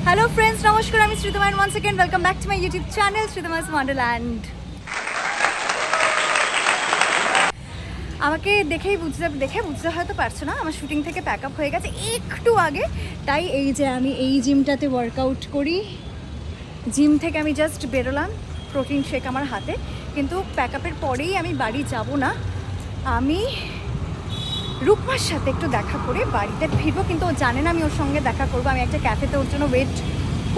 Hello friends, নমস্কার। আমি Sreetama one second welcome back to my YouTube channel Sreetama's wonderland. আমাকে দেখে বুঝতে হয়তো পারছো না, আমার শুটিং থেকে প্যাক আপ হয়ে গেছে একটু আগে। তাই এই যে আমি এই জিমটাতে ওয়ার্কআউট করি, জিম থেকে আমি জাস্ট বেরোলাম, প্রোটিন শেক আমার হাতে। কিন্তু প্যাক আপের পরেই আমি বাড়ি যাব না, আমি রূপমার সাথে একটু দেখা করে বাড়িতে ফিরবো। কিন্তু ও জানে না আমি ওর সঙ্গে দেখা করবো। আমি একটা ক্যাফেতে ওর জন্য ওয়েট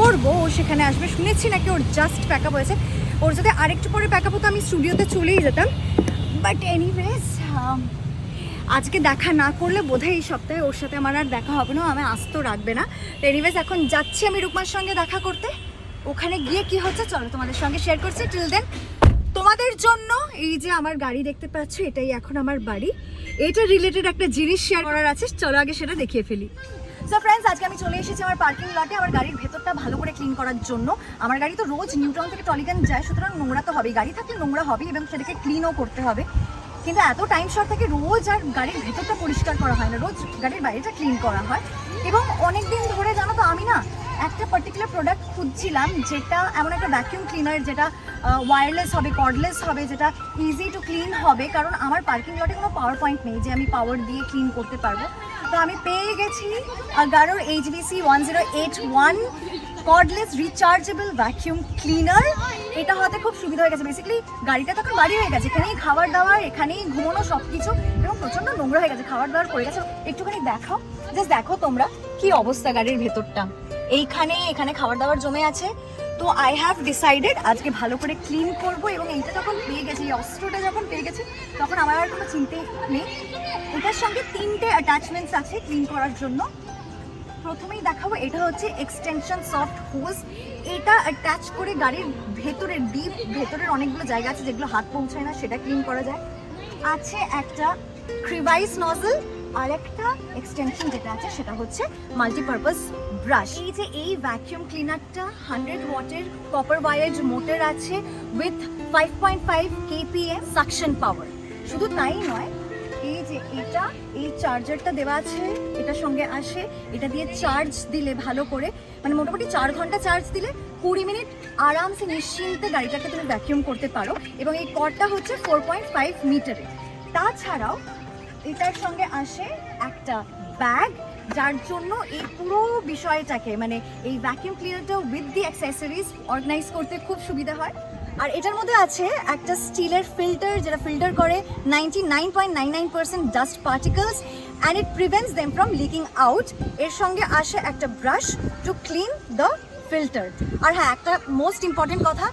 করবো, ও সেখানে আসবে। শুনেছি নাকি ওর জাস্ট প্যাক আপ হয়েছে। ওর যদি আরেকটু পরে প্যাক আপ হতো আমি স্টুডিওতে চলেই যেতাম। বাট এনিওয়েজ, আজকে দেখা না করলে বোধহয় এই সপ্তাহে ওর সাথে আমার আর দেখা হবে না, আমি আসতেও রাখবে না। তো এনিওয়েজ এখন যাচ্ছি আমি রূপমার সঙ্গে দেখা করতে। ওখানে গিয়ে কি হচ্ছে চলো তোমাদের সঙ্গে শেয়ার করছি। টিল দেন তোমাদের জন্য এই যে আমার গাড়ি দেখতে পাচ্ছ, এটাই এখন আমার বাড়ি। এটা রিলেটেড একটা জিনিস শেয়ার করার আছে, চলো আগে সেটা দেখিয়ে ফেলি। সো ফ্রেন্ডস, আজকে আমি চলে এসেছি আমার পার্কিং লটে আমার গাড়ির ভেতরটা ভালো করে ক্লিন করার জন্য। আমার গাড়ি তো রোজ নিউটাউন থেকে টলিগঞ্জ যায়, সুতরাং নোংরা তো হবেই, গাড়ি থাকলে নোংরা হবেই এবং সেটাকে ক্লিনও করতে হবে। কিন্তু এত টাইম শর্ট থাকে রোজ আর গাড়ির ভেতরটা পরিষ্কার করা হয় না, রোজ গাড়ির বাইরেটা ক্লিন করা হয়। এবং অনেক দিন ধরে জানো তো আমি না একটা পার্টিকুলার প্রোডাক্ট খুঁজছিলাম, যেটা এমন একটা ভ্যাকিউম ক্লিনার যেটা ওয়্যারলেস হবে, কর্ডলেস হবে, যেটা ইজি টু ক্লিন হবে। কারণ আমার পার্কিং লটে কোনো পাওয়ার পয়েন্ট নেই যে আমি পাওয়ার দিয়ে ক্লিন করতে পারবো। তো আমি পেয়ে গেছি গারোর HVC 1081 cordless rechargeable vacuum cleaner. এটা হতে খুব সুবিধা হয়ে গেছে। বেসিক্যালি গাড়িটা তখন বাড়ি হয়ে গেছে, এখানেই খাবার দাবার, এখানেই ঘুমানো, সব কিছু, এবং প্রচণ্ড নোংরা হয়ে গেছে, খাবার দাবার পড়ে গেছে। একটুখানি দেখাও, জাস্ট দেখো তোমরা কি অবস্থা গাড়ির ভেতরটা। এখানে খাবার দাবার জমে আছে। তো আই হ্যাভ ডিসাইডেড আজকে ভালো করে ক্লিন করবো। এবং এইটা যখন পেয়ে গেছি, এই অস্ত্রটা যখন পেয়ে গেছি, তখন আমার আর কোনো চিন্তা নেই। এটার সঙ্গে 3টে অ্যাটাচমেন্টস আছে ক্লিন করার জন্য। প্রথমেই দেখাবো, এটা হচ্ছে এক্সটেনশন সফট হোজ। এটা অ্যাটাচ করে গাড়ির ভেতরের ভেতরের অনেকগুলো জায়গা আছে যেগুলো হাত পৌঁছায় না, সেটা ক্লিন করা যায়। আছে একটা ক্রিভাইস নজল, আর একটা এক্সটেনশন যেটা আছে সেটা হচ্ছে মাল্টিপারপাস ব্রাশ। এই যে এই ভ্যাকিউম ক্লিনারটা 100 ওয়াটের কপার ওয়ায়ার্ড মোটর আছে উইথ 5.5 kPa সাকশন পাওয়ার। শুধু তাই নয়, এই যে এই চার্জারটা দেওয়া আছে, এটার সঙ্গে আসে। এটা দিয়ে চার্জ দিলে ভালো করে, মানে মোটামুটি 4 ঘন্টা চার্জ দিলে 20 মিনিট আরামসে নিশ্চিন্তে গাড়িটাকে তুমি ভ্যাকিউম করতে পারো। এবং এই কর্ডটা হচ্ছে 4.5 মিটারের। তাছাড়াও এটার সঙ্গে আসে একটা ব্যাগ, যার জন্য এই পুরো বিষয়টাকে, মানে এই ভ্যাকিউম ক্লিনারটা উইথ দি অ্যাক্সেসরিজ অর্গানাইজ করতে খুব সুবিধা হয়। আর এটার মধ্যে আছে একটা স্টিলের ফিল্টার, যেটা ফিল্টার করে 99.99% dust particles and it prevents them from leaking out. এর সঙ্গে আসে একটা brush to clean the filter. আর হ্যাঁ, একটা মোস্ট ইম্পর্টেন্ট কথা,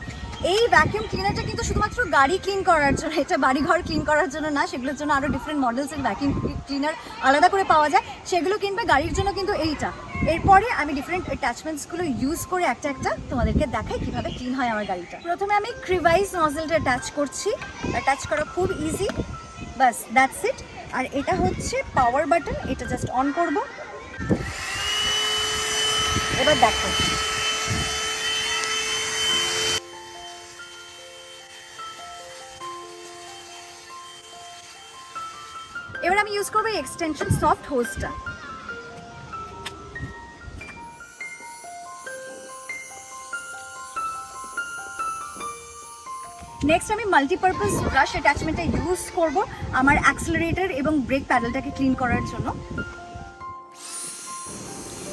এই ভ্যাকিউম ক্লিনারটা কিন্তু শুধুমাত্র গাড়ি ক্লিন করার জন্য, এটা বাড়িঘর ক্লিন করার জন্য না। সেগুলোর জন্য আরও ডিফারেন্ট মডেলসের ভ্যাকিউম ক্লিনার আলাদা করে পাওয়া যায়, সেগুলো কিনবে। গাড়ির জন্য কিন্তু এইটা। এরপরে আমি ডিফারেন্ট অ্যাটাচমেন্টসগুলো ইউজ করে একটা তোমাদেরকে দেখাই কীভাবে ক্লিন হয় আমার গাড়িটা। প্রথমে আমি ক্রিভাইস নজলটা অ্যাটাচ করছি। অ্যাটাচ করা খুব ইজি, বাস দ্যাটস ইট। আর এটা হচ্ছে পাওয়ার বাটন, এটা জাস্ট অন করব। এবার দেখো, এবার আমি ইউজ করবো এক্সটেনশন সফট হোজটা। নেক্সট আমি মাল্টিপারপাস ব্রাশ অ্যাটাচমেন্টটা ইউজ করব আমার অ্যাক্সেলারেটর এবং ব্রেক প্যাডেলটাকে ক্লিন করার জন্য।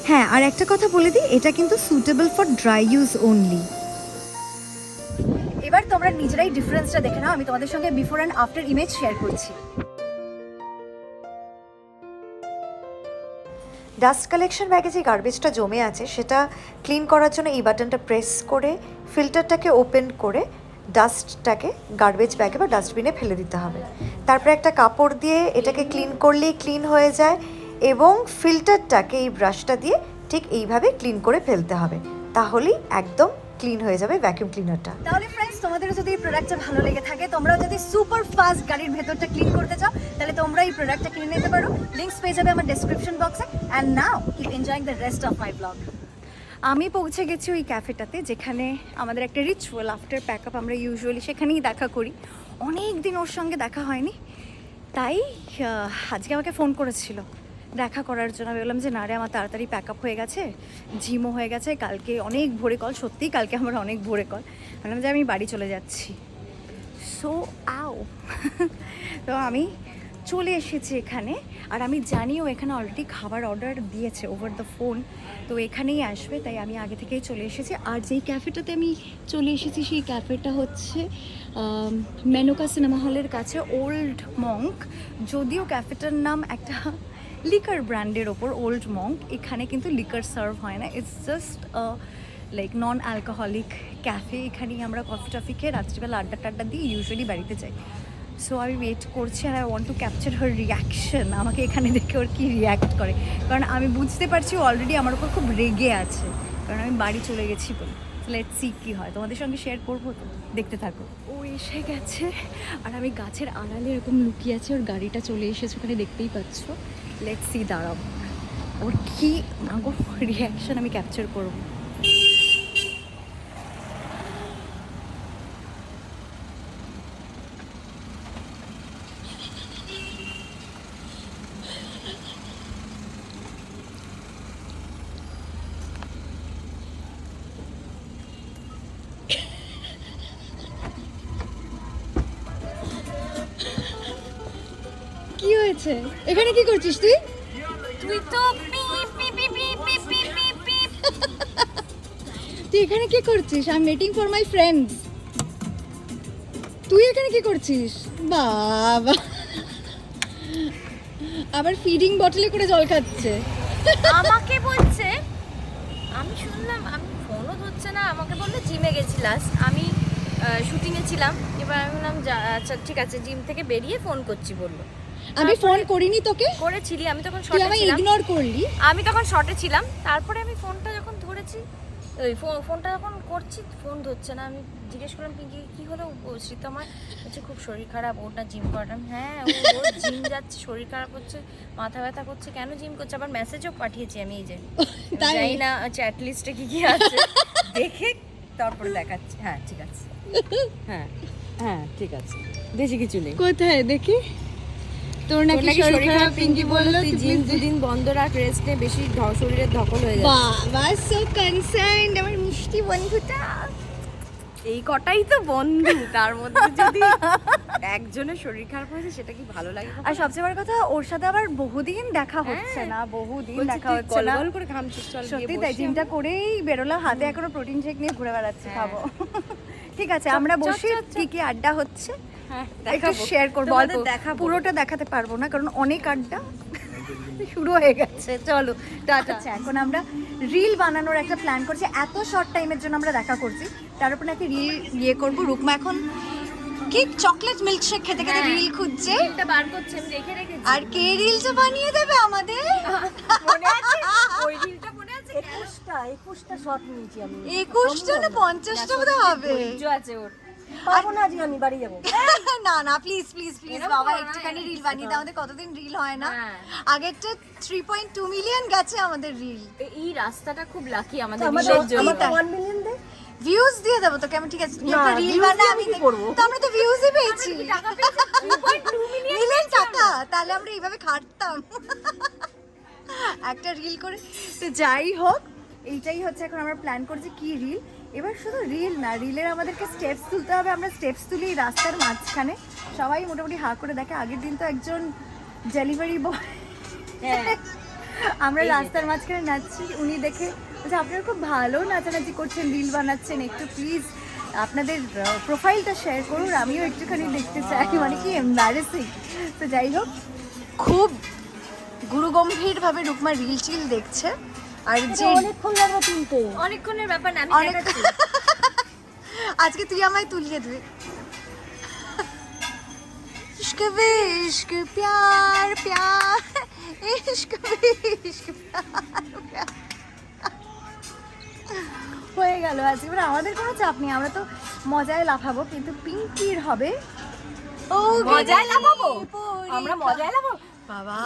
হ্যাঁ, আর একটা কথা বলে দিই, এটা কিন্তু suitable for dry use only. এবার তোমরা নিজেরাই ডিফারেন্সটা দেখে নাও, আমি তোমাদের সঙ্গে before and after image share করছি। ডাস্ট কালেকশন ব্যাগে যে গার্বেজটা জমে আছে সেটা ক্লিন করার জন্য এই বাটনটা প্রেস করে ফিল্টারটাকে ওপেন করে ডাস্টটাকে গার্বেজ ব্যাগে বা ডাস্টবিনে ফেলে দিতে হবে। তারপরে একটা কাপড় দিয়ে এটাকে ক্লিন করলেই ক্লিন হয়ে যায়। এবং ফিল্টারটাকে এই ব্রাশটা দিয়ে ঠিক এইভাবে ক্লিন করে ফেলতে হবে, তাহলেই একদম ক্লিন হয়ে যাবে ভ্যাকিউম ক্লিনারটা। তাহলে ফ্রেন্ডস, তোমাদের যদি এই প্রোডাক্টটা ভালো লেগে থাকে, তোমরা যদি সুপার ফাস্ট গাড়ির ভেতরটা ক্লিন করতে চাও, তাহলে তোমরা এই প্রোডাক্টটা কিনে নিতে পারো। লিঙ্কস পেয়ে যাবে আমার ডেসক্রিপশন বক্সে। And now keep enjoying the rest of my blog. আমি পৌঁছে গেছি ওই ক্যাফেটাতে, যেখানে আমাদের একটা রিচুয়াল আফটার প্যাক আপ আমরা ইউজুয়ালি সেখানেই দেখা করি। অনেক দিন ওর সঙ্গে দেখা হয়নি, তাই আজকে আমাকে ফোন করেছিল দেখা করার জন্য আমি বললাম যে না রে আমার তাড়াতাড়ি প্যাক আপ হয়ে গেছে, জিমও হয়ে গেছে, কালকে অনেক ভোরে কল, সত্যিই কালকে আমার অনেক ভোরে কল, বললাম যে আমি বাড়ি চলে যাচ্ছি। সো আও তো আমি চলে এসেছি এখানে, আর আমি জানিও এখানে অলরেডি খাবার অর্ডার দিয়েছে ওভার দ্য ফোন, তো এখানেই আসবে, তাই আমি আগে থেকেই চলে এসেছি। আর যেই ক্যাফেটাতে আমি চলে এসেছি সেই ক্যাফেটা হচ্ছে মেনকা সিনেমা হলের কাছে, ওল্ড মঙ্ক। যদিও ক্যাফেটার নাম একটা লিকার ব্র্যান্ডের ওপর, ওল্ড মঙ্ক, এখানে কিন্তু লিকার সার্ভ হয় না, it's just like non alcoholic cafe. এখানেই আমরা কফি টফি খেয়ে রাত্রিবেলা আড্ডা টাড্ডা দিয়ে ইউজুয়ালি বাড়িতে যাই। সো আমি ওয়েট করছি, আর I want to capture her reaction, আমাকে এখানে দেখে ওর কী রিয়াক্ট করে, কারণ আমি বুঝতে পারছি অলরেডি আমার উপর খুব রেগে আছে, কারণ আমি বাড়ি চলে গেছি বলে। লেটস সি কী হয়, তোমাদের সঙ্গে শেয়ার করবো, তো দেখতে থাকো। ও এসে গেছে, আর আমি গাছের আড়ালে এরকম লুকিয়ে আছে, ওর গাড়িটা চলে এসেছে ওখানে, দেখতেই পাচ্ছ। লেটস সি, দাঁড়াও ওর কী আগো রিয়াকশন আমি ক্যাপচার করবো। কি হয়েছে? এখানে কি করছিস তুই? তুই তো পিপ পিপ পিপ পিপ পিপ পিপ পিপ। তুই এখানে কি করছিস? I am waiting for my friends. তুই এখানে কি করছিস? বাবা, আবার ফিডিং বটলে করে জল খাচ্ছে। আমাকে বলছে, আমি শুনলাম, আমি ফোনও ধরছে না, আমাকে বললো জিমে গেছিলাস, আমি শুটিংয়ে ছিলাম। এবার আমি বললাম আচ্ছা ঠিক আছে, জিম থেকে বেরিয়ে ফোন করছি বললো। আমি ফোন করিনি তোকে, করেছিলি, আমি তখন তুই শর্টে আমায় ছিলাম, ইগনোর করলি। আমি তখন শর্টে ছিলাম। তারপরে আমি ফোনটা যখন ধরেছি, ওই ফোনটা যখন করছি, ফোন ধরছে না। আমি জিজ্ঞেস করলাম পিঙ্কি কী হলো, বলছি তো আমার হচ্ছে খুব শরীর খারাপ, ওটা জিম করালাম। হ্যাঁ ও জিম যাচ্ছে, শরীর খারাপ হচ্ছে, মাথা ব্যথা করছে, কেন জিম করছে, আবার মেসেজও পাঠিয়েছি আমি, এই যে তাই? জানি না চ্যাট লিস্টে কি কি আছে দেখে তারপরে দেখাচ্ছি। হ্যাঁ ঠিক আছে, হ্যাঁ হ্যাঁ ঠিক আছে, বেশি কিছু নেই। কোথায় দেখি? তোর নাকি শরীর খারাপ, পিঙ্কি বললো তুই জিম দুদিন বন্ধ রাখ, রেস্ট নে, বেশি শরীরের ধকল হয়ে যাচ্ছে। বাবা সো কনসার্নড, আমার মিষ্টি বন্ধুটা। এই কটাই তো বন্ধু, তার মধ্যে যদি একজনের শরীর খারাপ হয়েছে সেটা কি ভালো লাগে? আর সবচেয়ে বড় কথা, ওর সাথে আবার বহুদিন দেখা হচ্ছে না, বহুদিন দেখা হচ্ছে না। গল করে ঘামছিস, চল গিয়ে সত্যি বসি তাই, জিমটা আমরা। করেই বেরোলাম, হাতে এখনো প্রোটিন শেক নিয়ে ঘুরে বেড়াচ্ছি, হ্যাঁ। খাবো। ঠিক আছে, আমরা চল, বসি, চল, চল। কি কি আড্ডা হচ্ছে হ্যাঁ, একটু দেখাবো। শেয়ার করবো, তোমাদের অল্প, দেখাবো। পুরোটা দেখাতে পারবো না কারণ অনেক আড্ডা শুরু হয়ে গেছে। চলো টাটা। আচ্ছা, এখন আমরা রিল বানানোর একটা প্ল্যান করছি, এত শর্ট টাইমের জন্য আমরা দেখা করছি, তার উপর নাকি রিল ইয়ে করবো। রুকমা এখন কি চকলেট মিল্কশেক খেতে খেতে হ্যাঁ। রিল খুঁজছে, রিলটা বার করছি, আমি দেখে রেখেছি। আর কে রিলটা বানিয়ে দেবে আমাদের? মনে আছে? ওই রিলটা মনে আছে? 21টা শট নিয়েছি আমি। 21টা না 50টা বোধ হবে। ধৈর্য আছে ওর। পাবো না আজকে, আমি বাড়ি যাবো। না না প্লিজ প্লিজ প্লিজ এরকম বাবা, করো না, একটুখানি রিল বানিয়ে দাও, আমাদের কতদিন রিল হয় না। হ্যাঁ। আগেরটা 3.2 মিলিয়ন গেছে আমাদের রিল। এই রাস্তাটা খুব লাকি আমাদের আমাদের রিলের জন্য। আমাকে 1 মিলিয়ন দে। ভিউজ দিয়ে দেবো তোকে আমি, ঠিক আছে? তুই না, একটা রিল views বানা, দিয়ে আমি আমি কি দেখ- করবো? তো আমরা তো ভিউজই পেয়েছি, টাকা পেয়েছি 2.2 মিলিয়ন। মিলিয়ন টাকা, তাহলে আমরা এইভাবে খাটতাম একটা রিল করে। তো যাই হোক, এইটাই হচ্ছে এখন আমরা প্ল্যান করছি কি রিল। এবার শুধু রিল না, রিলের আমাদেরকে স্টেপস তুলতে হবে, আমরা স্টেপস তুলি রাস্তার মাঝখানে, সবাই মোটামুটি হা করে দেখে। আগের দিন তো একজন ডেলিভারি বয়, হ্যাঁ। আমরা এই যে। রাস্তার মাঝখানে নাচছি, উনি দেখে বলছে আপনারা খুব ভালো নাচানাচি করছেন, রিল বানাচ্ছেন, একটু প্লিজ আপনাদের প্রোফাইলটা শেয়ার করুন, আমিও একটুখানি দেখতে চাই। মানে কি এম্বারেসিং। তো যাই হোক, খুব গুরুগম্ভীরভাবে রুকমা রিল টিল দেখছে। আর যে অনেকক্ষণ লাগবে তুলতে। অনেকক্ষণের ব্যাপার না, আমি অনেক দেখাচ্ছি। আজকে তুই আমায় তুলিয়ে দিবি। इश्क वे इश्क प्यार प्यार इश्क वे इश्क प्यार प्यार হয়ে গেল আজকে। এবার আমাদের কোনো চাপ নেই, আমরা তো মজায় লাফাবো, কিন্তু পিঙ্কির হবে ও মজায় লাফাবো? পরীক্ষা। আমরা মজায় লাফাবো? বাবা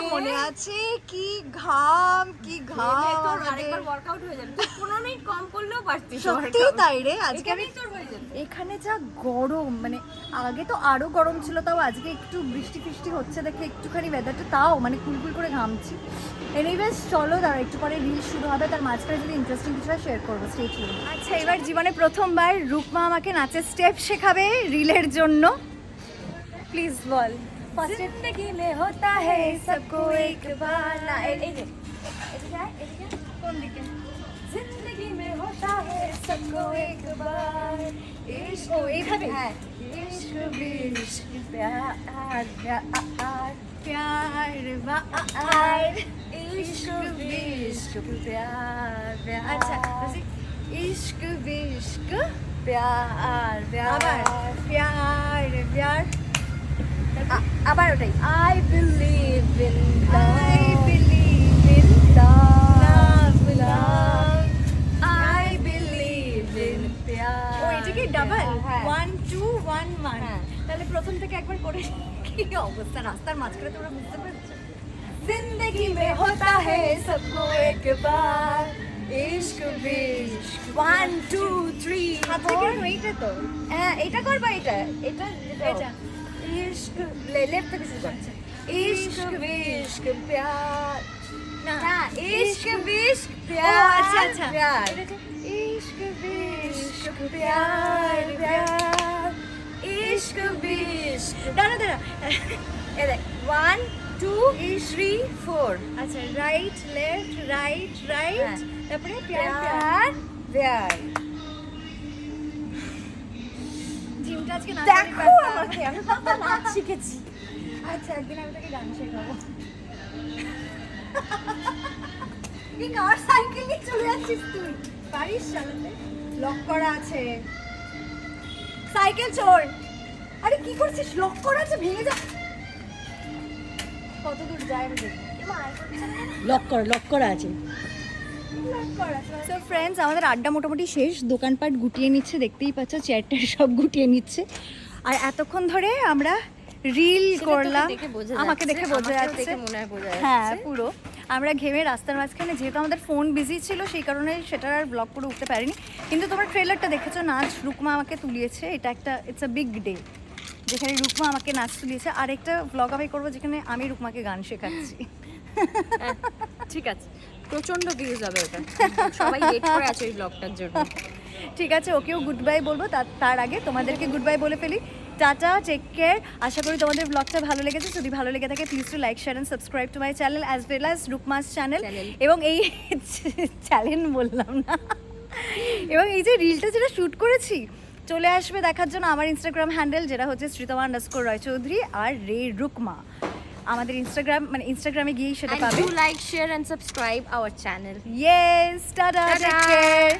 নে। মনে আছে কি ঘাম, কি ঘাম তোর আমাদের। আরেকবার ওয়ার্কআউট হয়ে যাবে, তুই কোনোদিনই মিনিট কম করলেও পারতিস সত্যি তাই রে, আজকে আমি তোর হয়ে যেত। এখানে যা গরম, মানে আগে তো আরো গরম ছিল, তাও আজকে একটু বৃষ্টি ফিষ্টি হচ্ছে দেখে একটুখানি ওয়েদারটা তাও মানে কুলকুল করে ঘামছি। এনিওয়েজ চলো দাঁড়া, একটু পরে রিল শুরু হবে, তার মাঝখানে যদি ইন্টারেস্টিং কিছু শেয়ার করবো, স্টে টিউন। আচ্ছা, এবার জীবনে প্রথমবার রূপমা আমাকে নাচের স্টেপ শেখাবে রিলের জন্য। প্লিজ বল। जिंदगी में होता है सबको एक बार ना এই যে এদিকে কোন দিকে? जिंदगी में होता है सबको एक बार इश्क ও এইভাবে? হ্যাঁ इश्क विश्क प्यार प्यार প্যার বাহার। इश्क विश्क प्यार प्यार আচ্ছা, বলছি ইশক বিশক प्यार আবার प्यार প্যার প্যার। আবার ওটাই I believe in I love believe in love love. I believe in प्यार ও এটা কি ডাবল? হ্যাঁ 1 2 1 1। হ্যাঁ। তাহলে প্রথম থেকে একবার করে কি অবস্থা, রাস্তার মাঝখানে তোমরা বুঝতে পারছো? जिंदगी में होता है सबको एक बार इश्क विश्क 1 2 3 হাত থেকে এইটা তো হ্যাঁ এটা করবা এটা এটা এটা। इश्क लेफ्ट থেকে শুরু করছে इश्क विश्क प्यार না না इश्क विश्क ও प्यार আচ্ছা আচ্ছা, प्यार এটা হচ্ছে ইশক বিশক प्यार প্যার। प्यार इश्क विश्क দাঁড়া দাঁড়া, এই দেখ 1 2 3 4 আচ্ছা রাইট লেফট রাইট রাইট, হ্যাঁ। তারপরে প্যার প্যার। प्यार प्यार জিমটা আজকে না দেখো আমাকে আমি কত নাচ শিখেছি আচ্ছা, একদিন আমি তোকে গান শেখাবো। এই কার সাইকেল নিয়ে চলে যাচ্ছিস তুই? পারিস চালাতে? লক করা আছে। সাইকেল চোর। আরে কি করছিস? লক করা আছে, ভেঙে যা। কত দূর যায় আমি দেখবো। লক করা আছে। সো ফ্রেন্ডস, আমাদের আড্ডা মোটামুটি শেষ, দোকানপাট গুটিয়ে নিচ্ছে, দেখতেই পাচ্ছ চেয়ারটার সব গুটিয়ে নিচ্ছে। আর এতক্ষণ ধরে আমরা রিল করলাম, আমাকে দেখে বোঝা যাচ্ছে, মনে হয় বোঝা হ্যাঁ পুরো আমরা ঘেমে রাস্তার মাঝখানে, যেহেতু আমাদের ফোন বিজি ছিল সেই কারণে সেটার আর ব্লগ করে উঠতে পারিনি। কিন্তু তোমরা ট্রেলারটা দেখেছো, নাচ রুকমা আমাকে তুলিয়েছে, এটা একটা ইটস আ বিগ ডে, যেখানে রুকমা আমাকে নাচ তুলিয়েছে। আর একটা ব্লগ আমি করবো যেখানে আমি রুকমাকে গান শেখাচ্ছি। ঠিক আছে, প্রচন্ড ভিউজ হবে ওটা, সবাই ওয়েট করে আছে এই ব্লগটার জন্য। ঠিক আছে, ওকেও গুড বাই বলবো, তার আগে তোমাদেরকে গুড বাই বলে ফেলি। Tata, take care. আশা করি তোমাদের ব্লগটা ভালো লেগেছে। যদি ভালো লেগে থাকে please to like share and subscribe to my channel as well as Rukma's channel. এবং এই চ্যানেল বললাম না, এবং এই যে রিলটা যেটা শ্যুট করেছি চলে আসবে দেখার জন্য আমার ইনস্টাগ্রাম হ্যান্ডেল, যেটা হচ্ছে শ্রীতমা_রয়চৌধুরী আর রে রুকমা। আমাদের ইনস্টাগ্রামে গিয়েই সেটা পাবে। Like share and subscribe our channel. Yes, tata, take care.